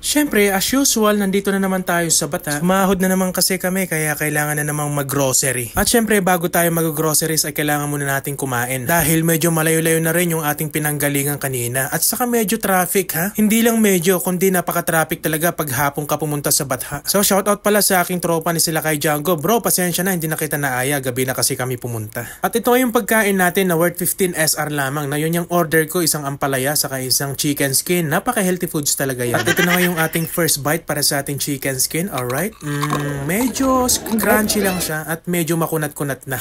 Syempre, as usual, nandito na naman tayo sa Bata. Sumahod na naman kasi kami kaya kailangan na namang mag-grocery. At syempre, bago tayo mag-groceries ay kailangan muna natin kumain. Dahil medyo malayo-layo na rin yung ating pinanggalingan kanina. At saka medyo traffic ha. Hindi lang medyo, kundi napaka-traffic talaga pag hapon ka pumunta sa Bata. So shoutout pala sa aking tropa ni sila kay Django. Bro, pasensya na, hindi na kita naaya. Gabi na kasi kami pumunta. At ito yung pagkain natin na worth 15 SR lamang. Na yun yung order ko, isang ampalaya saka isang chicken skin. Napaka-healthy foods talaga yan. At ito na nga yung ating first bite para sa ating chicken skin. Alright. Medyo crunchy lang siya at medyo makunat-kunat na.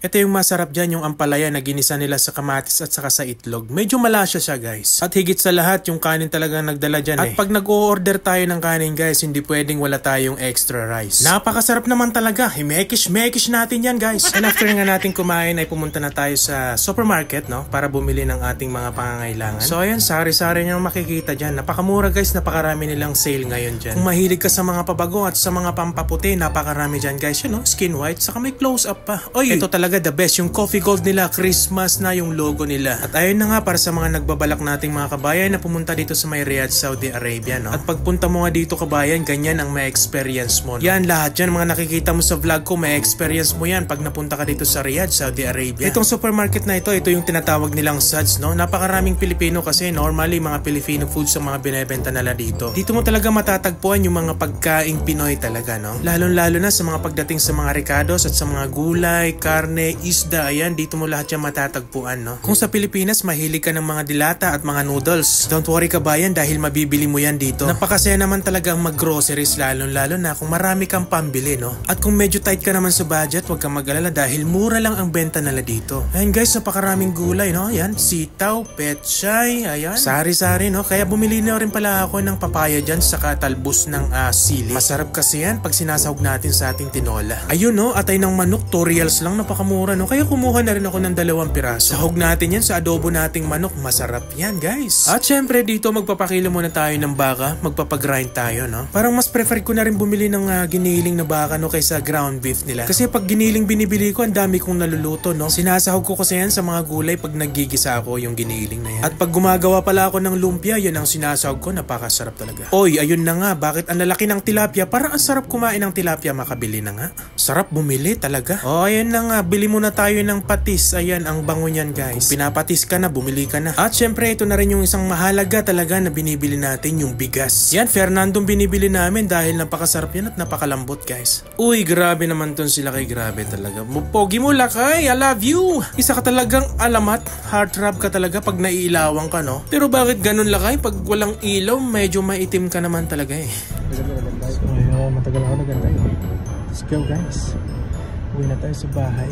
Ito yung masarap dyan, yung ampalaya na ginisa nila sa kamatis at saka sa itlog. Medyo malasya siya guys. At higit sa lahat, yung kanin talagang nagdala dyan At pag nag-o-order tayo ng kanin guys, hindi pwedeng wala tayong extra rice. Napakasarap naman talaga. Mekish natin yan guys. And after nga natin kumain ay pumunta na tayo sa supermarket no para bumili ng ating mga pangangailangan. So ayan, sari-sari nyo makikita dyan. Napakamura guys, napakarami nilang sale ngayon dyan. Kung mahilig ka sa mga pabago at sa mga pampaputi, napakarami dyan guys. Yun no, skin white, saka may close up pa. Oy, ito talaga the best, yung coffee gold nila, Christmas na yung logo nila. At ayun na nga para sa mga nagbabalak nating mga kabayan na pumunta dito sa may Riyadh, Saudi Arabia no. At pagpunta mo nga dito kabayan, ganyan ang may experience mo no? Yan lahat yan mga nakikita mo sa vlog ko, may experience mo yan pag napunta ka dito sa Riyadh, Saudi Arabia. Itong supermarket na ito yung tinatawag nilang Sads no. Napakaraming Pilipino kasi normally mga Filipino foods ang mga binebenta nila dito. Dito mo talaga matatagpuan yung mga pagkaing Pinoy talaga no. Lalo na sa mga pagdating sa mga ricados at sa mga gulay, karne, isda, ayan, dito mo lahat yan matatagpuan, no? Kung sa Pilipinas, mahilig ka ng mga dilata at mga noodles. Don't worry kabayan dahil mabibili mo yan dito. Napakasaya naman talaga ang mag-groceries lalo na kung marami kang pambili, no? At kung medyo tight ka naman sa budget, huwag kang mag-alala dahil mura lang ang benta nila dito. Ayan guys, napakaraming gulay, no? Ayan, sitaw, pechay, ayan, sari-sari, no? Kaya bumili na rin pala ako ng papaya dyan saka talbos ng sili. Masarap kasi yan pag sinasahog natin sa ating tinola. Ayun, no? Atay ng manok, 2 reals lang, napakamura no, kaya kumuha na rin ako ng 2 piraso. Sahog natin yan sa adobo nating manok, masarap yan guys. At syempre dito magpapakilo muna tayo ng baka, magpapagrind tayo no. Parang mas prefer ko na rin bumili ng giniling na baka no kaysa ground beef nila. Kasi pag giniling binibili ko, ang dami kong naluluto no. Sinasahog ko kasi yan sa mga gulay pag naggigisa ako yung giniling na yan. At pag gumagawa pala ako ng lumpia, yun ang sinasahog ko, napakasarap talaga. Oy, ayun na nga, bakit ang lalaki ng tilapia? Parang ang sarap kumain ng tilapia, makabili na nga. Sarap bumili talaga. Oh, ayun na nga, bili muna tayo ng patis. Ayan, ang bango niyan guys. Kung pinapatis ka na, bumili ka na. At syempre, ito na rin yung isang mahalaga talaga na binibili natin, yung bigas. Yan, Fernandong binibili namin dahil napakasarap yan at napakalambot guys. Uy, grabe naman ton sila kay, grabe talaga. Pogi mo lakay, I love you. Isa ka talagang alamat, heartthrob ka talaga pag naiilawang ka no. Pero bakit ganun lakay? Pag walang ilaw, medyo maitim ka naman talaga eh. So, matagal ako naganda eh. Let's go guys. Uwi na tayo sa bahay.